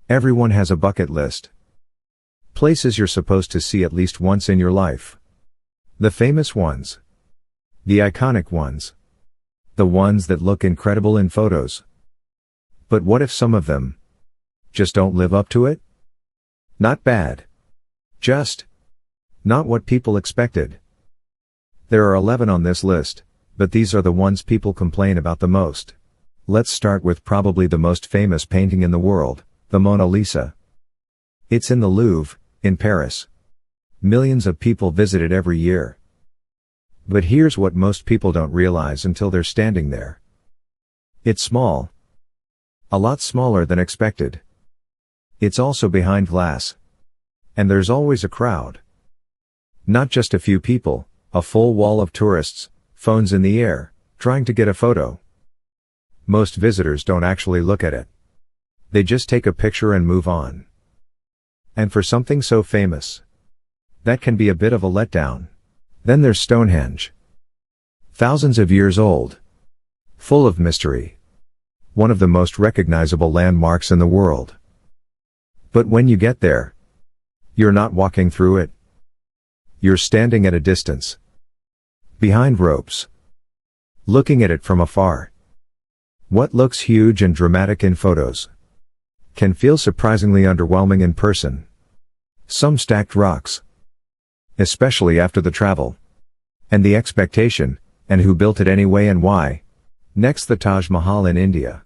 Everyone has a bucket list. Places you're supposed to see at least once in your life. The famous ones. The iconic ones. The ones that look incredible in photos. But what if some of them just don't live up to it? Not bad. Just not what people expected. There are 11 on this list, but these are the ones people complain about the most. Let's start with probably the most famous painting in the world, the Mona Lisa. It's in the Louvre, in Paris. Millions of people visit it every year. But here's what most people don't realize until they're standing there. It's small. A lot smaller than expected. It's also behind glass. And there's always a crowd. Not just a few people, a full wall of tourists, phones in the air, trying to get a photo. Most visitors don't actually look at it. They just take a picture and move on. And for something so famous, that can be a bit of a letdown. Then there's Stonehenge. Thousands of years old. Full of mystery. One of the most recognizable landmarks in the world. But when you get there, you're not walking through it. You're standing at a distance. Behind ropes. Looking at it from afar. What looks huge and dramatic in photos can feel surprisingly underwhelming in person. Some stacked rocks. Especially after the travel. And the expectation, and who built it anyway and why. Next, the Taj Mahal in India.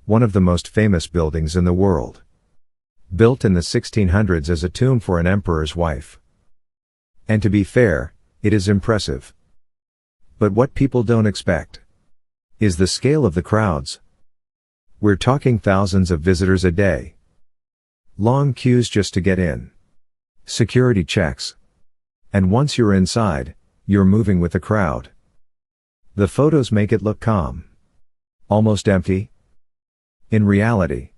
One of the most famous buildings in the world. Built in the 1600s as a tomb for an emperor's wife. And to be fair, it is impressive. But what people don't expect is the scale of the crowds. We're talking thousands of visitors a day. Long queues just to get in. Security checks. And once you're inside, you're moving with the crowd. The photos make it look calm. Almost empty. In reality,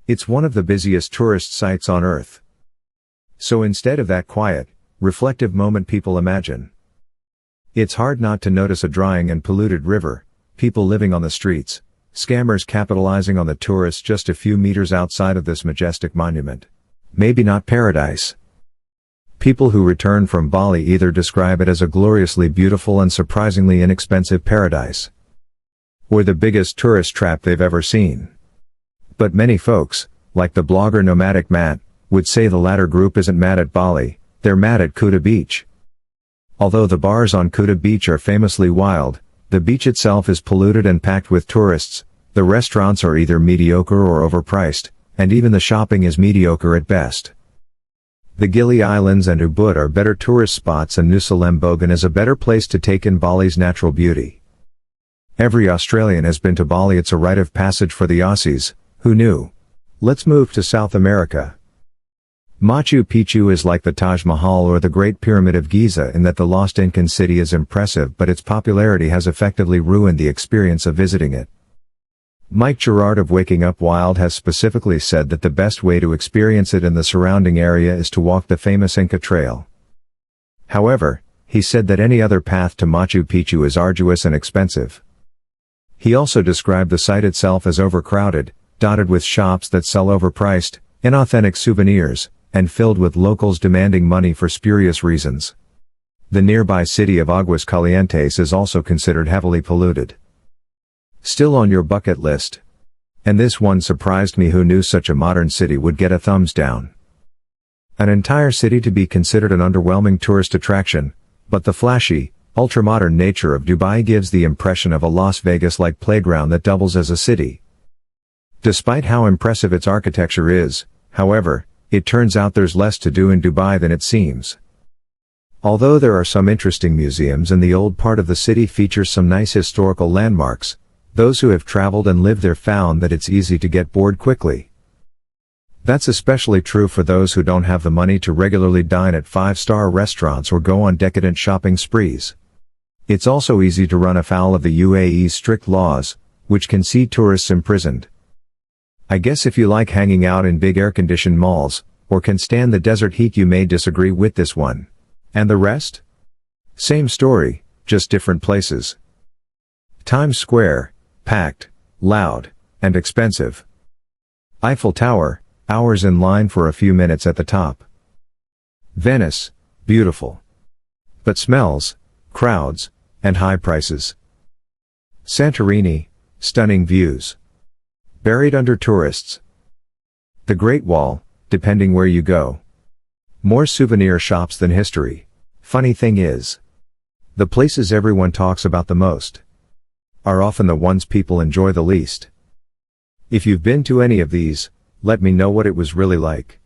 it's one of the busiest tourist sites on Earth. So instead of that quiet, reflective moment people imagine, it's hard not to notice a drying and polluted river, people living on the streets, scammers capitalizing on the tourists just a few meters outside of this majestic monument. Maybe not paradise. People who return from Bali either describe it as a gloriously beautiful and surprisingly inexpensive paradise, or the biggest tourist trap they've ever seen. But many folks, like the blogger Nomadic Matt, would say the latter group isn't mad at Bali, they're mad at Kuta Beach. Although the bars on Kuta Beach are famously wild, the beach itself is polluted and packed with tourists, the restaurants are either mediocre or overpriced, and even the shopping is mediocre at best. The Gili Islands and Ubud are better tourist spots, and Nusa Lembongan is a better place to take in Bali's natural beauty. Every Australian has been to Bali, it's a rite of passage for the Aussies, who knew? Let's move to South America. Machu Picchu is like the Taj Mahal or the Great Pyramid of Giza in that the lost Incan city is impressive, but its popularity has effectively ruined the experience of visiting it. Mike Gerard of Waking Up Wild has specifically said that the best way to experience it in the surrounding area is to walk the famous Inca Trail. However, he said that any other path to Machu Picchu is arduous and expensive. He also described the site itself as overcrowded, dotted with shops that sell overpriced, inauthentic souvenirs, and filled with locals demanding money for spurious reasons. The nearby city of Aguas Calientes is also considered heavily polluted. Still on your bucket list. And this one surprised me, who knew such a modern city would get a thumbs down. An entire city to be considered an underwhelming tourist attraction, but the flashy, ultra-modern nature of Dubai gives the impression of a Las Vegas-like playground that doubles as a city. Despite how impressive its architecture is, however, it turns out there's less to do in Dubai than it seems. Although there are some interesting museums and the old part of the city features some nice historical landmarks, those who have traveled and lived there found that it's easy to get bored quickly. That's especially true for those who don't have the money to regularly dine at five-star restaurants or go on decadent shopping sprees. It's also easy to run afoul of the UAE's strict laws, which can see tourists imprisoned. I guess if you like hanging out in big air-conditioned malls, or can stand the desert heat, you may disagree with this one. And the rest? Same story, just different places. Times Square, packed, loud, and expensive. Eiffel Tower, hours in line for a few minutes at the top. Venice, beautiful. But smells, crowds, and high prices. Santorini, stunning views. Buried under tourists. The Great Wall, depending where you go. More souvenir shops than history. Funny thing is, the places everyone talks about the most are often the ones people enjoy the least. If you've been to any of these, let me know what it was really like.